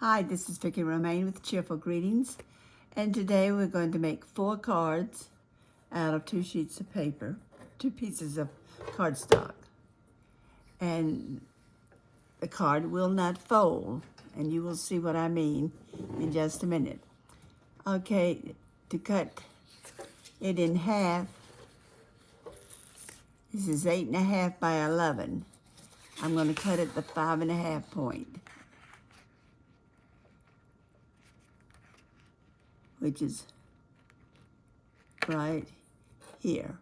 Hi, this is Vicki Romaine with Cheerful Greetings, and today we're going to make 4 cards out of 2 sheets of paper, 2 pieces of cardstock. And the card will not fold, and you will see what I mean in just a minute. Okay, to cut it in half, this is 8.5 by 11. I'm going to cut it the 5.5 point, which is right here.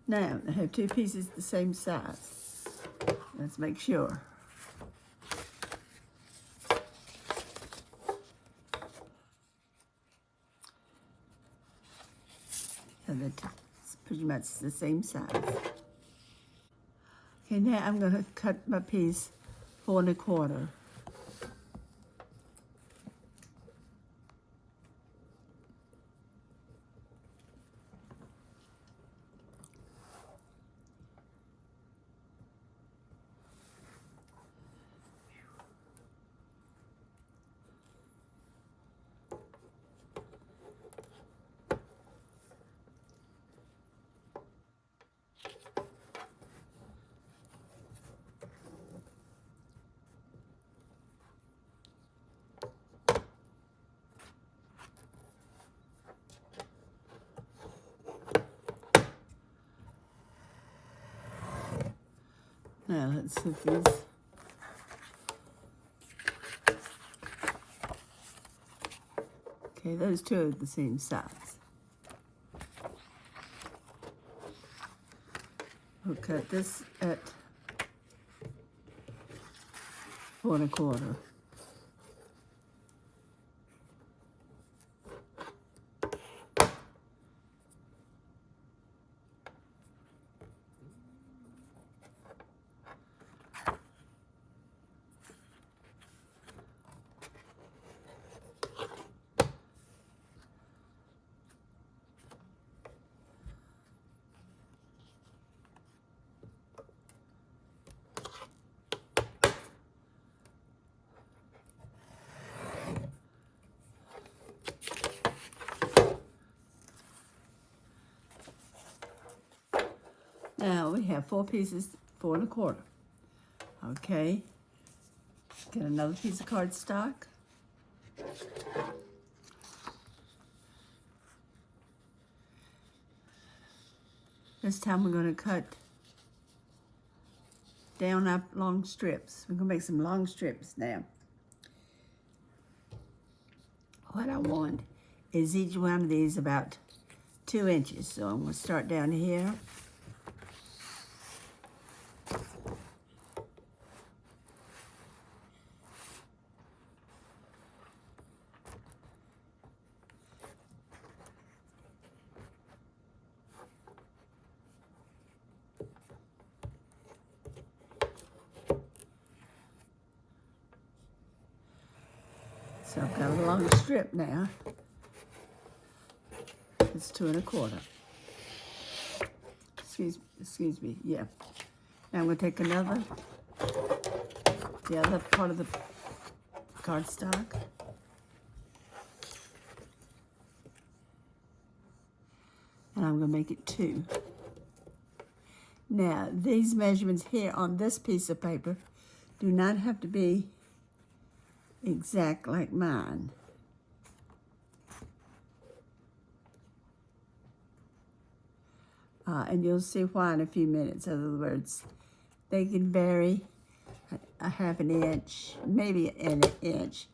Now, I have 2 pieces the same size. Let's make sure. And it's pretty much the same size. Okay, now I'm going to cut my piece 4 1/4. Now let's see if these. Okay, those 2 are the same size. We'll cut this at 4 1/4. Now we have 4 pieces, 4 1/4. Okay, get another piece of cardstock. This time we're going to cut down up long strips. We're going to make some long strips now. What I want is each one of these about 2 inches. So I'm going to start down here. So I've got a long strip now. It's 2 1/4. Excuse me, yeah. Now I'm going to take the other part of the cardstock. And I'm going to make it 2. Now, these measurements here on this piece of paper do not have to be exact like mine. And you'll see why in a few minutes. In other words, they can vary a 1/2 inch, maybe an inch,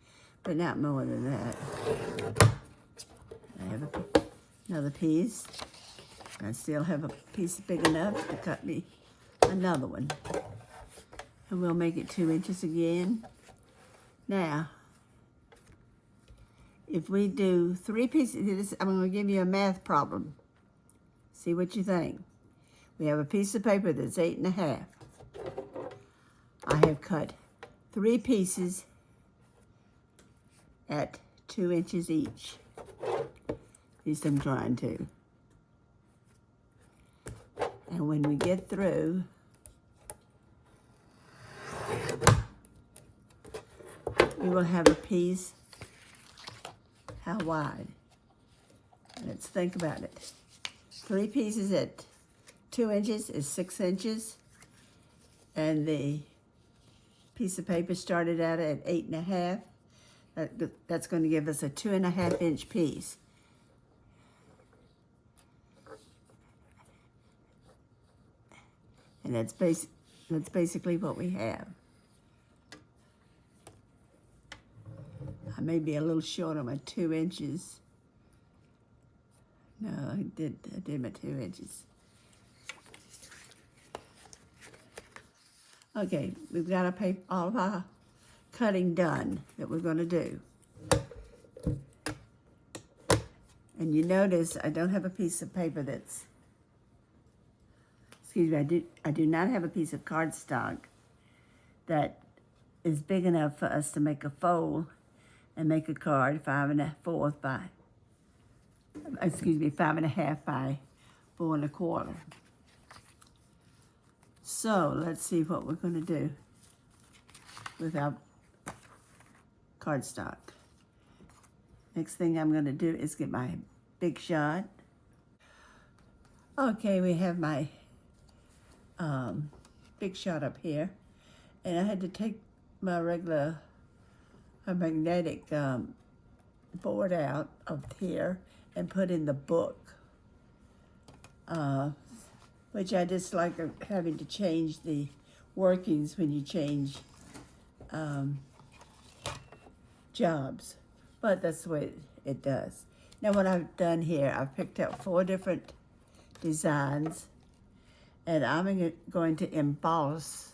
but not more than that. I have another piece. I still have a piece big enough to cut me another one. And we'll make it 2 inches again. Now, if we do 3 pieces, I'm going to give you a math problem. See what you think. We have a piece of paper that's 8.5. I have cut 3 pieces at 2 inches each. At least I'm trying to. And when we get through, we will have a piece. How wide? Let's think about it. 3 pieces at 2 inches is 6 inches. And the piece of paper started out at 8.5. That's going to give us a 2.5 inch piece. And that's basically what we have. I may be a little short on my 2 inches. No, I did my 2 inches. Okay, we've got all of our cutting done that we're going to do. And you notice I don't have a piece of paper that's, excuse me, I do not have a piece of cardstock that is big enough for us to make a fold and make a card 5.25 by, 5.5 by 4.25. So let's see what we're going to do with our cardstock. Next thing I'm going to do is get my Big Shot. Okay, we have my Big Shot up here, and I had to take my regular magnetic board out of here and put in the book, which I dislike having to change the workings when you change jobs, but that's the way it does. Now what I've done here, I've picked out 4 different designs, and I'm going to emboss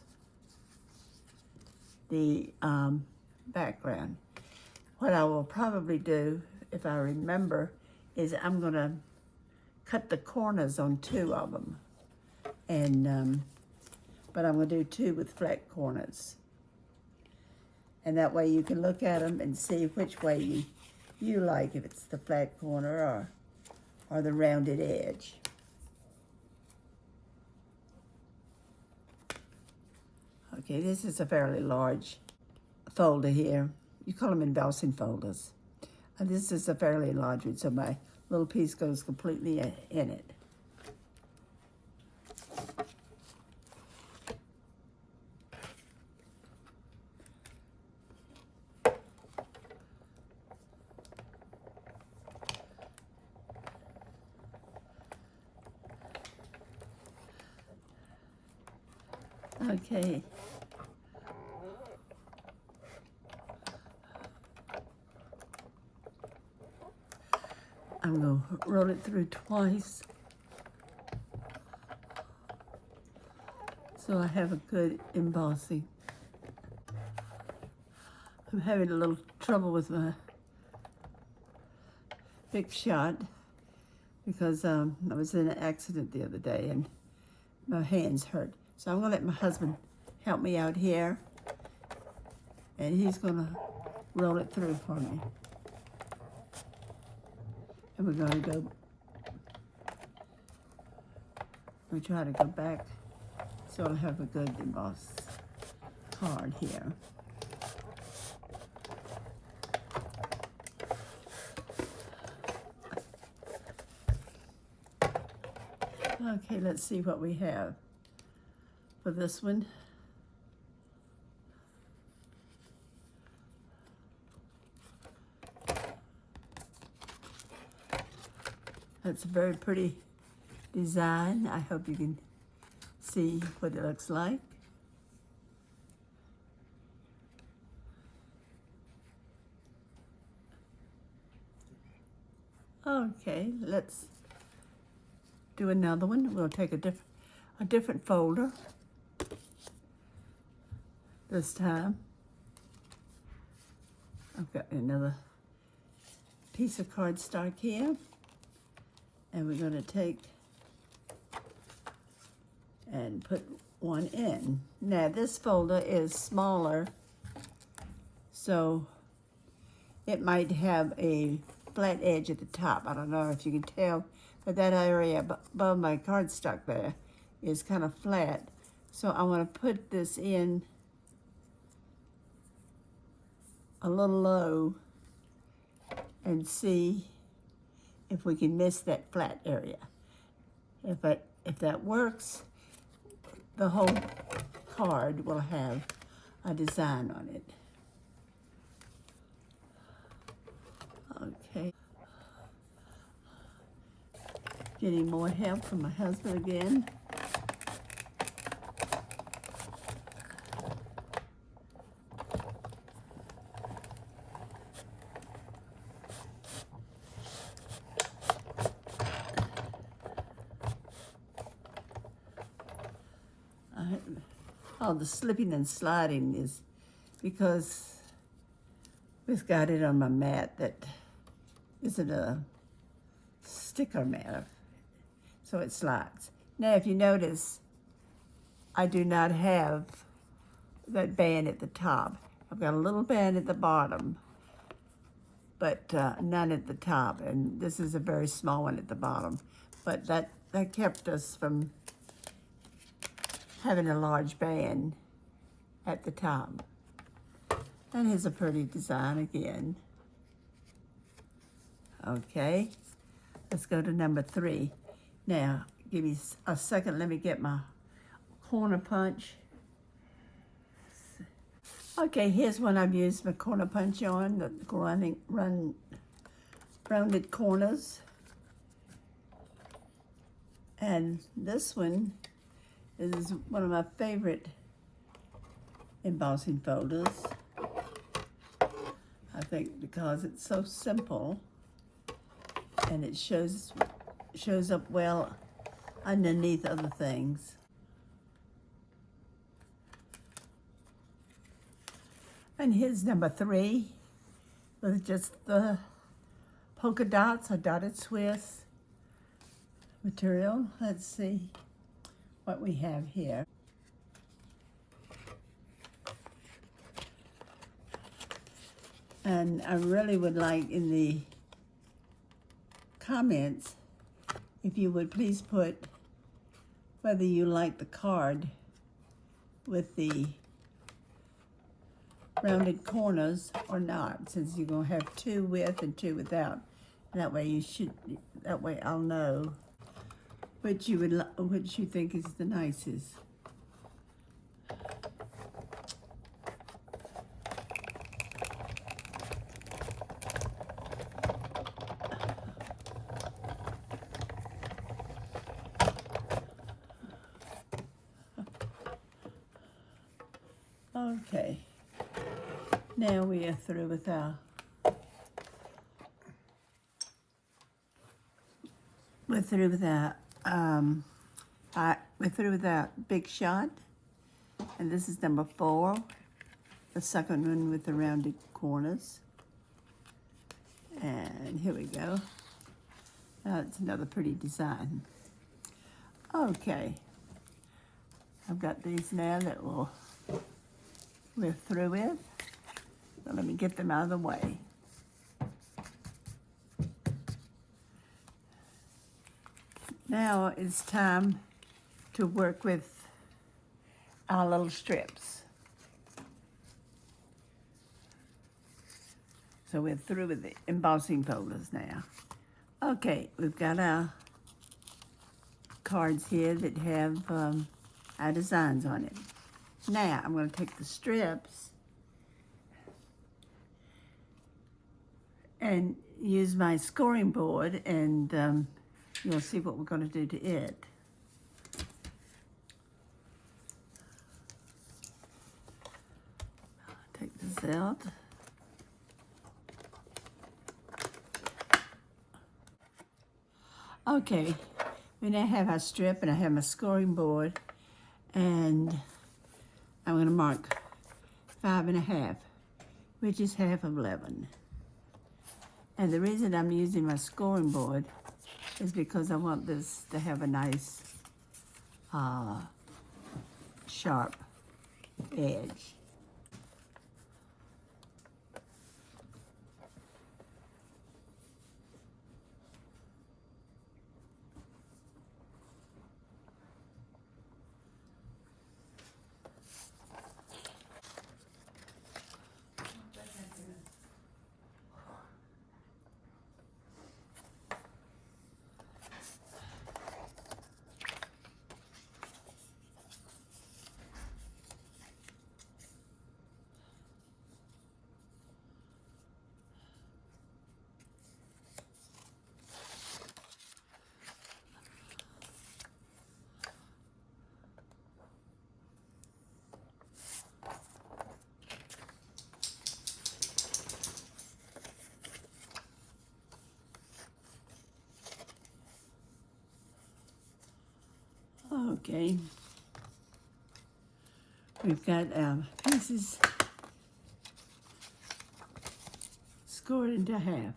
the background. What I will probably do, if I remember, is I'm going to cut the corners on 2 of them, and but I'm going to do 2 with flat corners, and that way you can look at them and see which way you like, if it's the flat corner or the rounded edge. Okay, this is a fairly large folder here. You call them embossing folders. And this is a fairly large one, so my little piece goes completely in it. Okay. I'm going to roll it through twice so I have a good embossing. I'm having a little trouble with my Big Shot because I was in an accident the other day and my hands hurt. So I'm going to let my husband help me out here, and he's going to roll it through for me. And we're going to try to go back so I'll have a good embossed card here. Okay, let's see what we have for this one. That's a very pretty design. I hope you can see what it looks like. Okay, let's do another one. We'll take a different folder this time. I've got another piece of cardstock here, and we're going to take and put one in. Now this folder is smaller, so it might have a flat edge at the top. I don't know if you can tell, but that area above my cardstock there is kind of flat. So I want to put this in a little low and see if we can miss that flat area. If that works, the whole card will have a design on it. Okay. Getting more help from my husband again. Oh, the slipping and sliding is because we've got it on my mat that isn't a sticker mat, so it slides. Now, if you notice, I do not have that band at the top. I've got a little band at the bottom, but none at the top, and this is a very small one at the bottom. But that kept us from having a large band at the top. And here's a pretty design again. Okay, let's go to number 3. Now, give me a second, let me get my corner punch. Okay, here's one I've used my corner punch on, the rounded corners. And this one is one of my favorite embossing folders. I think because it's so simple and it shows up well underneath other things. And here's number 3 with just the polka dots, a dotted Swiss material. Let's see what we have here. And I really would like in the comments if you would please put whether you like the card with the rounded corners or not, since you're going to have 2 with and 2 without. That way I'll know which you think is the nicest. Okay, now we are through with our big shot, and this is number 4, the second one with the rounded corners. And here we go. It's another pretty design. Okay, I've got these now that we're through with. So let me get them out of the way. Now it's time to work with our little strips. So we're through with the embossing folders now. Okay, we've got our cards here that have our designs on it. Now I'm going to take the strips and use my scoring board, and you'll see what we're going to do to it. Take this out. Okay, we now have our strip, and I have my scoring board, and I'm going to mark 5.5, which is half of 11. And the reason I'm using my scoring board is because I want this to have a nice sharp edge. Okay. We've got pieces scored into half.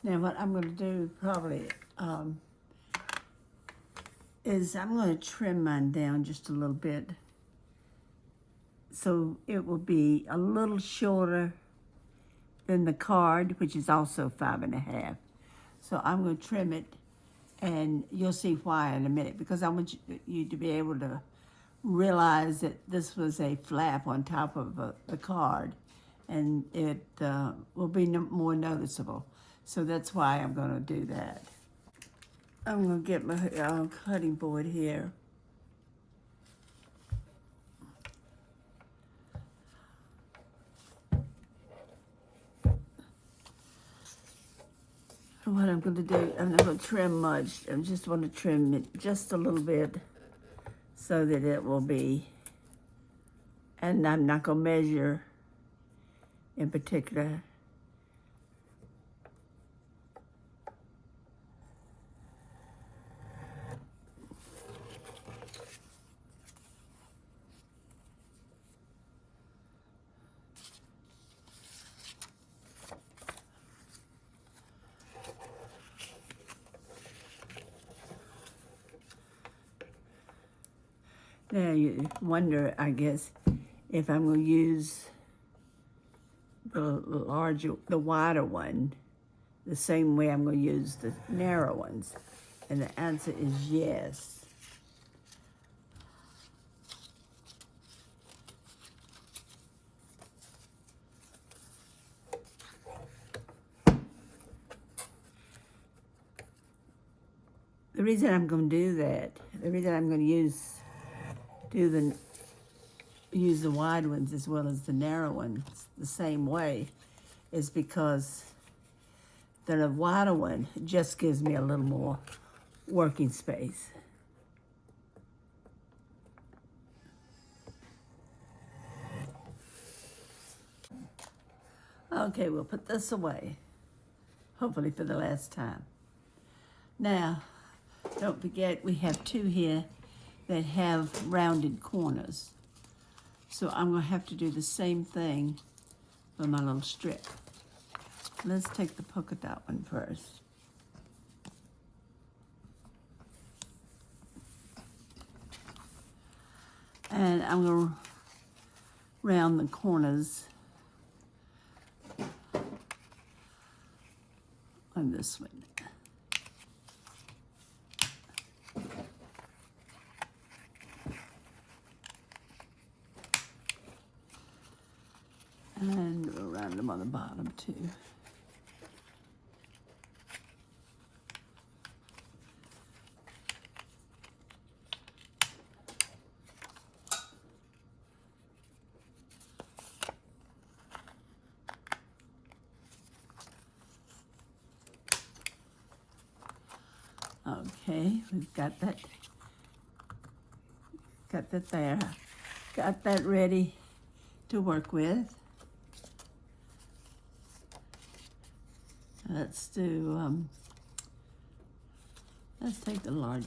Now what I'm going to do probably is I'm going to trim mine down just a little bit so it will be a little shorter than the card, which is also 5.5. So I'm going to trim it, and you'll see why in a minute, because I want you to be able to realize that this was a flap on top of the card, and it will be more noticeable. So that's why I'm going to do that. I'm going to get my cutting board here. And what I'm going to do, I'm not going to trim much. I just want to trim it just a little bit so that it will be, and I'm not going to measure in particular. Now you wonder, I guess, if I'm going to use the wider one, the same way I'm going to use the narrow ones. And the answer is yes. The reason I'm going to do that, the reason I'm going to use the wide ones as well as the narrow ones the same way is because the wider one just gives me a little more working space. Okay, we'll put this away, hopefully for the last time. Now, don't forget we have two here that have rounded corners. So I'm going to have to do the same thing for my little strip. Let's take the polka dot one first. And I'm going to round the corners on this one. And we'll round them on the bottom too. Okay, we've got that there. Got that ready to work with. Let's do, let's take the large,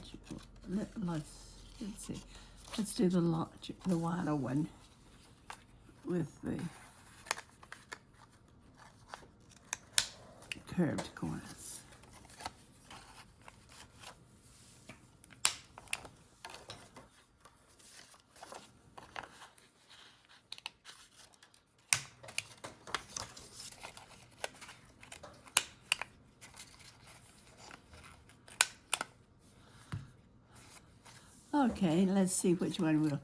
let's see. Let's do the wider one with the curved corners. Okay, let's see which one we'll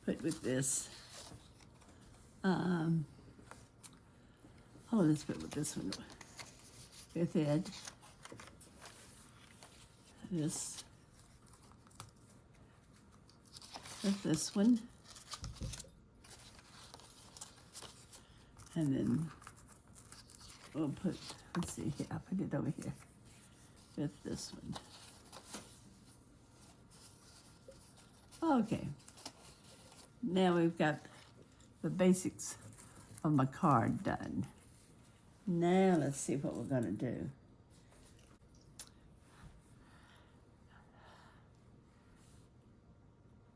put with this. Let's put with this one with it. This with this one. And then we'll put, let's see here, I'll put it over here with this one. Okay, now we've got the basics of my card done. Now let's see what we're gonna do.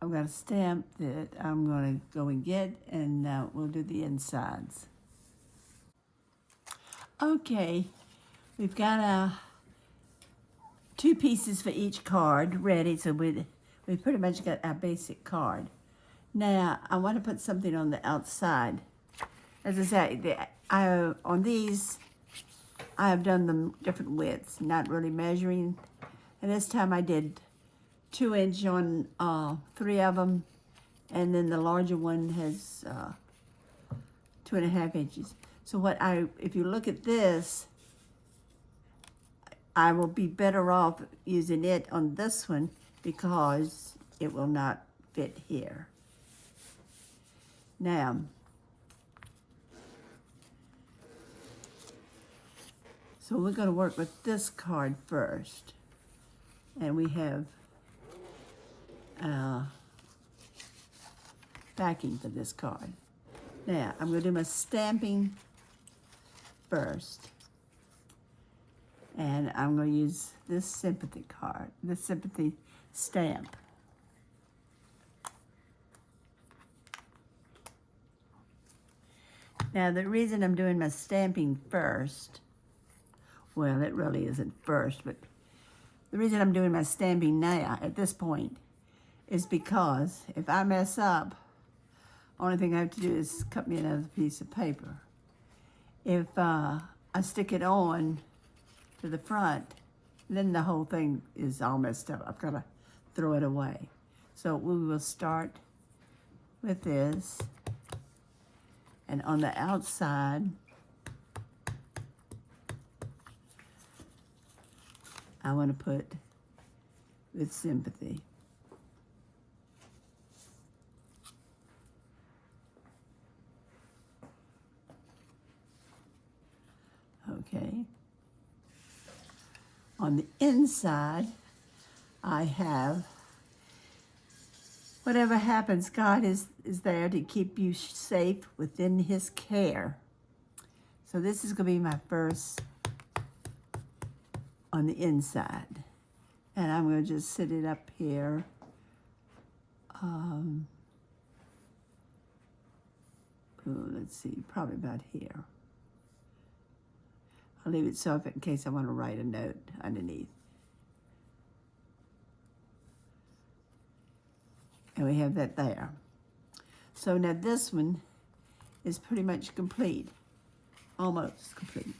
I've got a stamp that I'm going to go and get, and we'll do the insides. Okay, we've got 2 pieces for each card ready, so we pretty much got our basic card. Now, I want to put something on the outside. As I say, on these, I have done them different widths, not really measuring. And this time I did 2 inch on 3 of them, and then the larger one has 2.5 inches. So if you look at this, I will be better off using it on this one because it will not fit here. Now, so we're going to work with this card first. And we have backing for this card. Now, I'm going to do my stamping first. And I'm going to use this sympathy card, this sympathy stamp. Now, the reason I'm doing my stamping first, well, it really isn't first, but the reason I'm doing my stamping now, at this point, is because if I mess up, only thing I have to do is cut me another piece of paper. If I stick it on to the front, then the whole thing is all messed up. I've got to throw it away. So we will start with this. And on the outside, I want to put with sympathy. Okay. On the inside, I have, whatever happens, God is there to keep you safe within his care. So this is going to be my first on the inside. And I'm going to just sit it up here. Let's see, probably about here. I'll leave it soft in case I want to write a note underneath. And we have that there. So now this one is pretty much complete. Almost complete.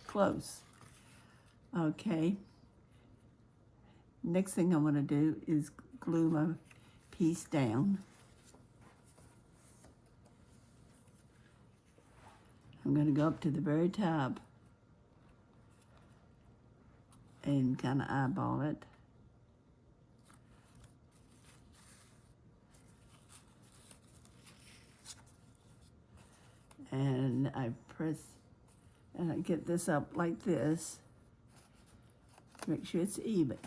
Close. Okay. Next thing I want to do is glue my piece down. I'm going to go up to the very top and kind of eyeball it. And I press, and I get this up like this. Make sure it's even.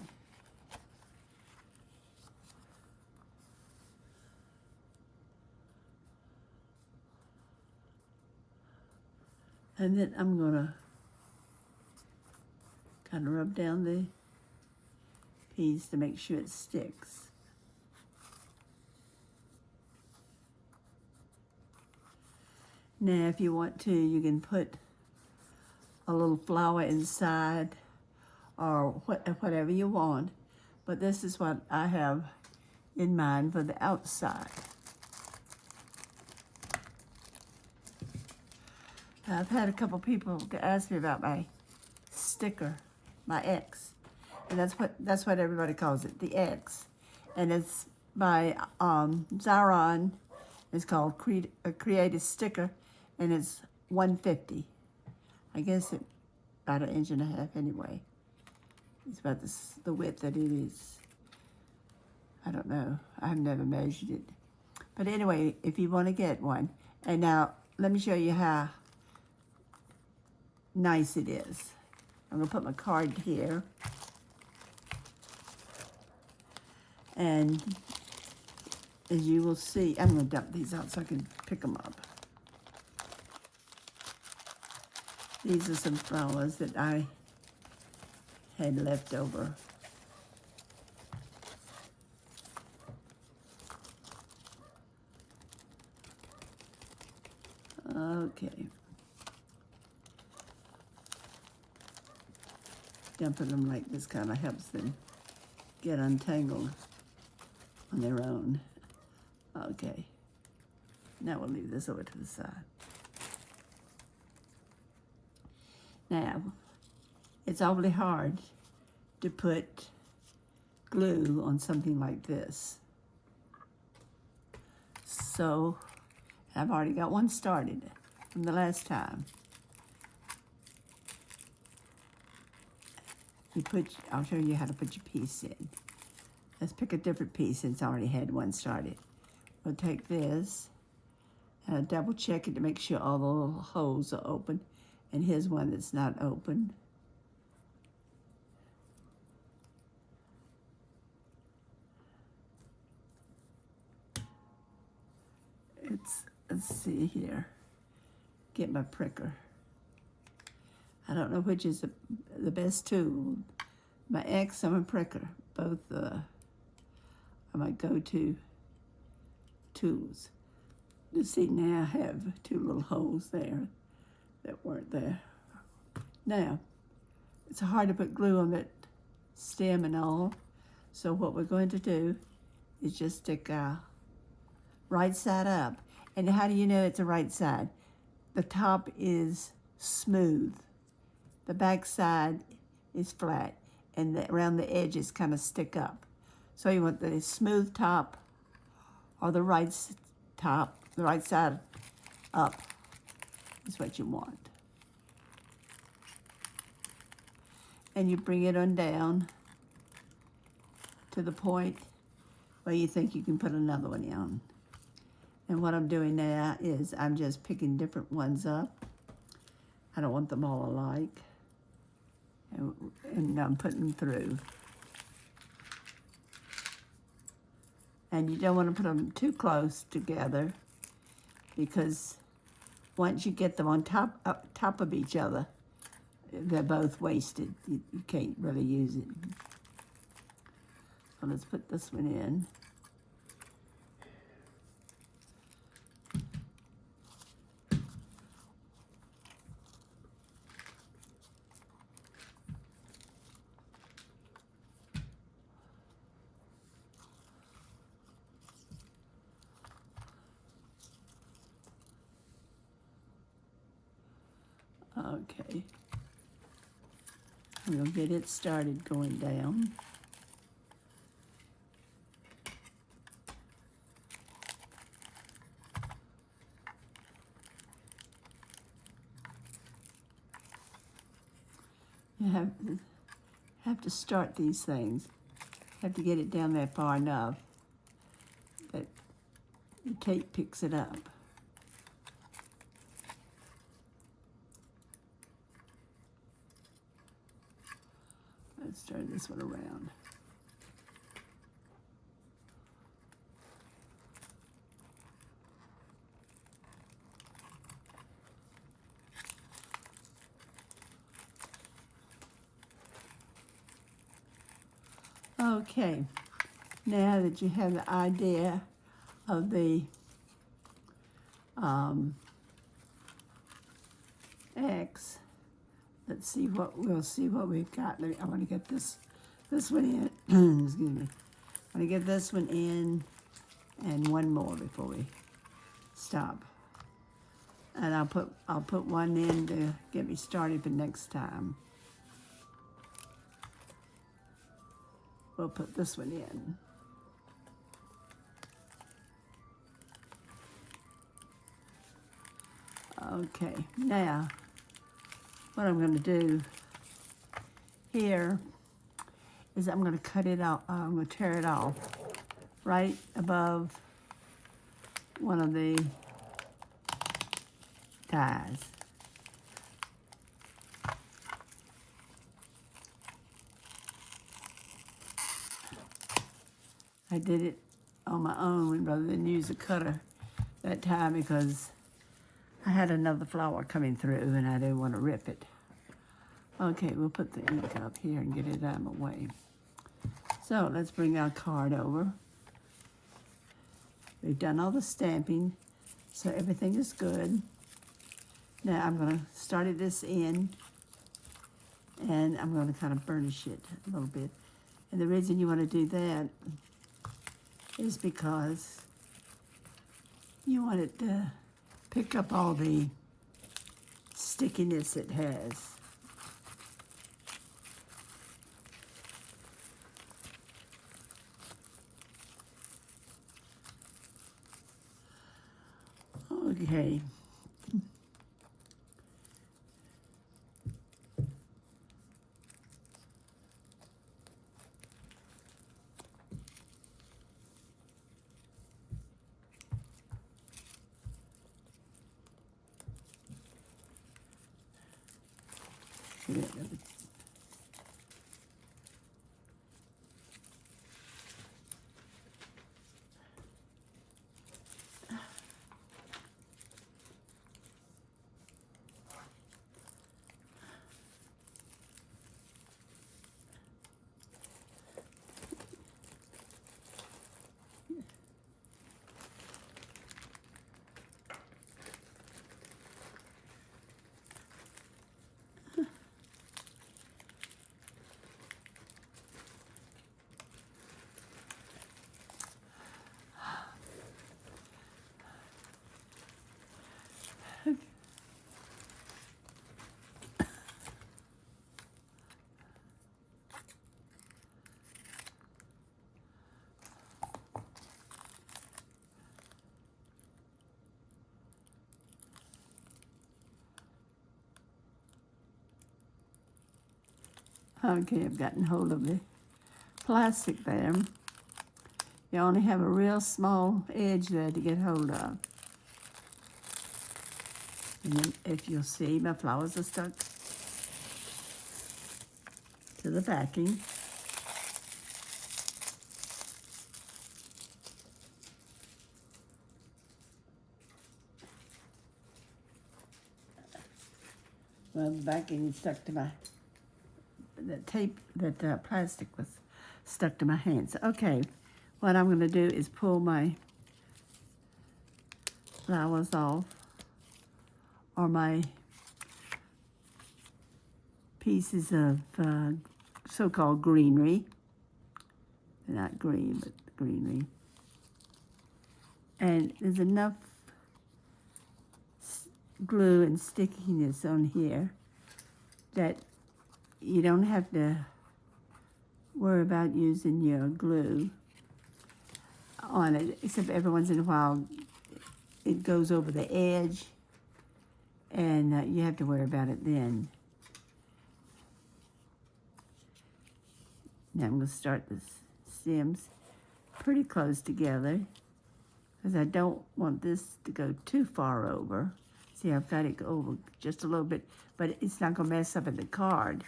And then I'm gonna kind of rub down the piece to make sure it sticks. Now, if you want to, you can put a little flower inside or whatever you want. But this is what I have in mind for the outside. I've had a couple people ask me about my sticker, my X, and that's what everybody calls it, the X, and it's by Xyron. It's called Create a Sticker, and it's $150. I guess it's about 1.5 inches anyway. It's about the width that it is. I don't know. I've never measured it. But anyway, if you want to get one, and now let me show you how nice it is. I'm going to put my card here. And as you will see, I'm going to dump these out so I can pick them up. These are some flowers that I had left over. Okay. Dumping them like this kind of helps them get untangled on their own. Okay. Now we'll leave this over to the side. Now, it's awfully hard to put glue on something like this. So, I've already got one started from the last time. I'll show you how to put your piece in. Let's pick a different piece since I already had one started. We'll take this and I'll double check it to make sure all the little holes are open. And here's one that's not open. Let's see here. Get my pricker. I don't know which is the best tool. My X or my pricker. Both are my go-to tools. You see now I have two little holes there that weren't there. Now, it's hard to put glue on that stem and all. So what we're going to do is just stick right side up. And how do you know it's a right side? The top is smooth. The back side is flat. And around the edges kind of stick up. So you want the smooth top or the right side up is what you want. And you bring it on down to the point where you think you can put another one on. And what I'm doing now is I'm just picking different ones up. I don't want them all alike. And I'm putting them through. And you don't want to put them too close together because once you get them on top of each other, they're both wasted. You can't really use it. So let's put this one in. Okay. We'll get it started going down. You have to start these things. You have to get it down there far enough that the tape picks it up. Let's turn this one around. Okay, now that you have the idea of the X, let's see we'll see what we've got. I want to get this one in. Excuse me. I want to get this one in and one more before we stop. And I'll put one in to get me started for next time. We'll put this one in. Okay, now what I'm going to do here is I'm going to cut it out. I'm going to tear it off right above one of the ties. I did it on my own rather than use a cutter that time because I had another flower coming through and I didn't want to rip it. Okay, we'll put the ink up here and get it out of my way. So let's bring our card over. We've done all the stamping, so everything is good. Now I'm going to start this in, and I'm going to kind of burnish it a little bit. And the reason you want to do that is because you want it to pick up all the stickiness it has. Okay. Okay, I've gotten hold of the plastic there. You only have a real small edge there to get hold of. And then if you'll see, my flowers are stuck to the backing. Well, the backing is stuck to my, that tape, that plastic was stuck to my hands. Okay, what I'm gonna do is pull my flowers off, or my pieces of so-called greenery. They're not green, but greenery. And there's enough glue and stickiness on here that you don't have to worry about using your glue on it, except every once in a while it goes over the edge, and you have to worry about it then. Now I'm going to start the stems pretty close together because I don't want this to go too far over. See, I've got it over just a little bit, but it's not going to mess up in the card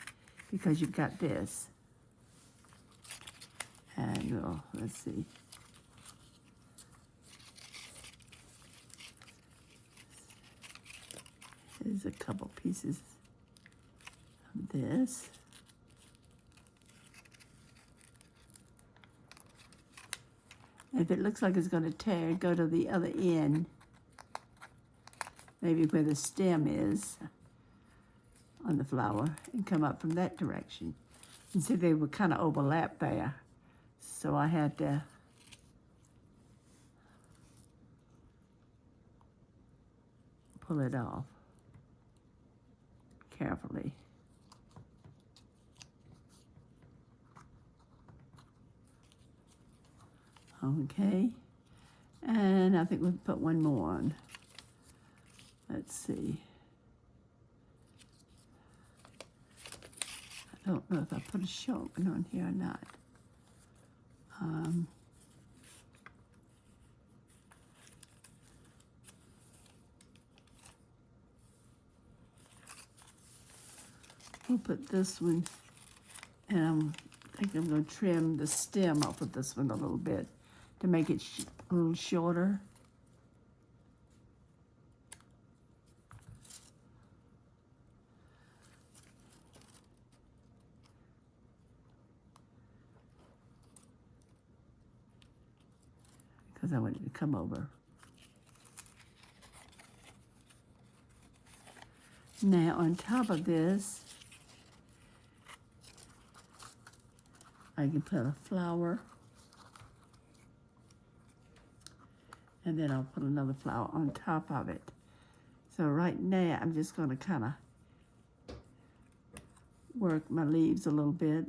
because you've got this. And well, let's see. There's a couple pieces of this. If it looks like it's going to tear, go to the other end, maybe where the stem is on the flower, and come up from that direction. You see, they were kind of overlapped there, so I had to pull it off carefully. Okay, and I think we'll put one more on. Let's see. I don't know if I put a short one on here or not. We'll put this one, and I think I'm going to trim the stem off of this one a little bit to make it a little shorter. Because I want it to come over. Now on top of this, I can put a flower, and then I'll put another flower on top of it. So right now, I'm just going to kind of work my leaves a little bit.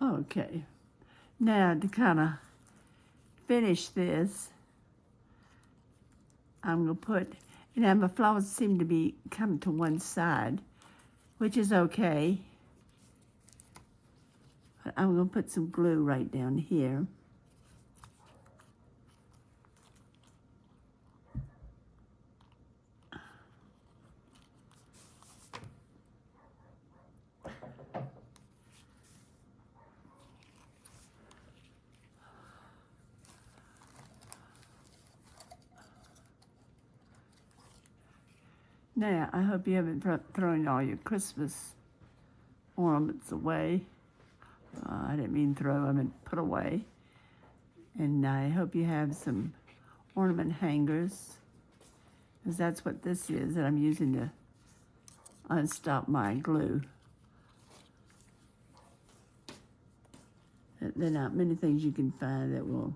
Okay, now to kind of finish this, I'm going to put, and now my flowers seem to be coming to one side, which is okay. But I'm going to put some glue right down here. Now, I hope you haven't thrown all your Christmas ornaments away. I didn't mean throw, I meant put away. And I hope you have some ornament hangers, because that's what this is that I'm using to unstop my glue. There are not many things you can find that will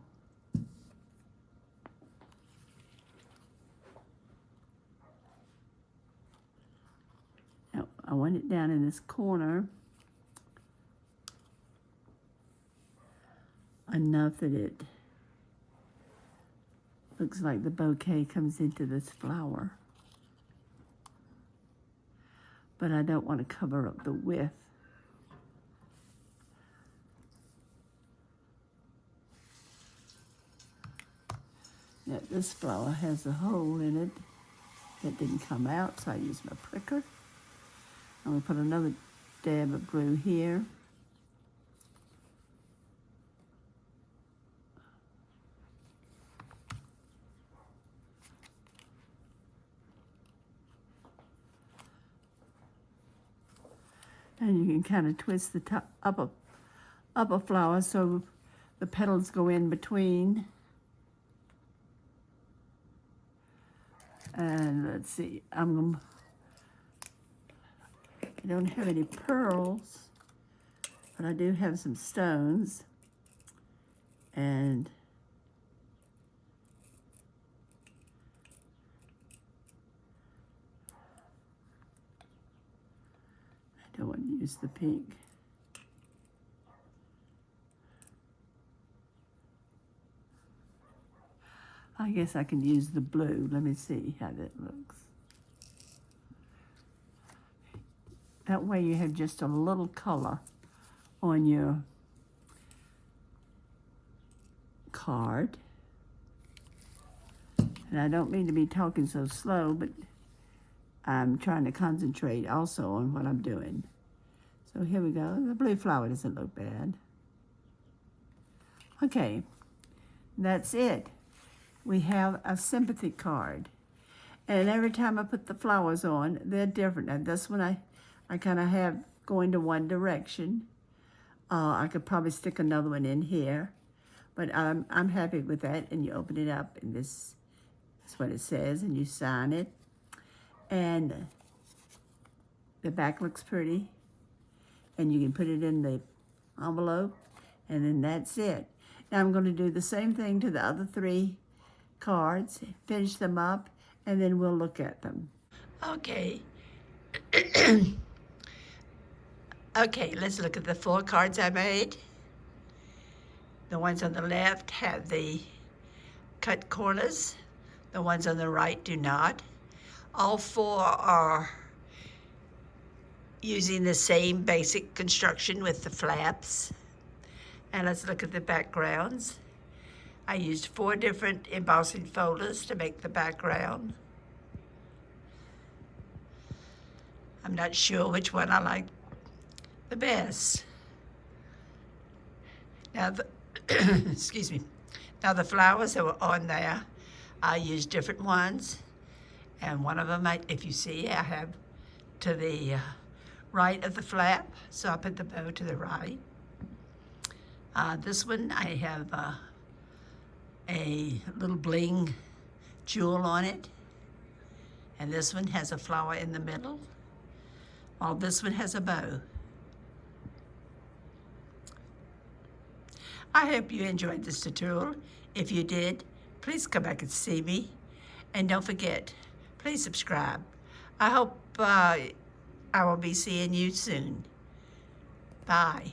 I want it down in this corner enough that it looks like the bouquet comes into this flower. But I don't want to cover up the width. Now this flower has a hole in it that didn't come out, so I used my pricker. I'm going to put another dab of glue here. And you can kind of twist the top up a flower so the petals go in between. And let's see, I don't have any pearls, but I do have some stones. And I don't want to use the pink. I guess I can use the blue. Let me see how that looks. That way you have just a little color on your card. And I don't mean to be talking so slow, but I'm trying to concentrate also on what I'm doing. So here we go. The blue flower doesn't look bad. Okay, that's it. We have a sympathy card. And every time I put the flowers on, they're different. And this one I kind of have going to one direction. I could probably stick another one in here, but I'm happy with that. And you open it up, and this is what it says, and you sign it. And the back looks pretty, and you can put it in the envelope, and then that's it. Now I'm going to do the same thing to the other 3 cards, finish them up, and then we'll look at them. Okay. Okay, let's look at the 4 cards I made. The ones on the left have the cut corners. The ones on the right do not. All 4 are using the same basic construction with the flaps. And let's look at the backgrounds. I used 4 different embossing folders to make the background. I'm not sure which one I like the best. Now, excuse me. Now the flowers that were on there, I used different ones. And one of them, if you see, I have to the right of the flap, so I put the bow to the right. This one, I have a little bling jewel on it. And this one has a flower in the middle, while this one has a bow. I hope you enjoyed this tutorial. If you did, please come back and see me. And don't forget, please subscribe. I hope I will be seeing you soon. Bye.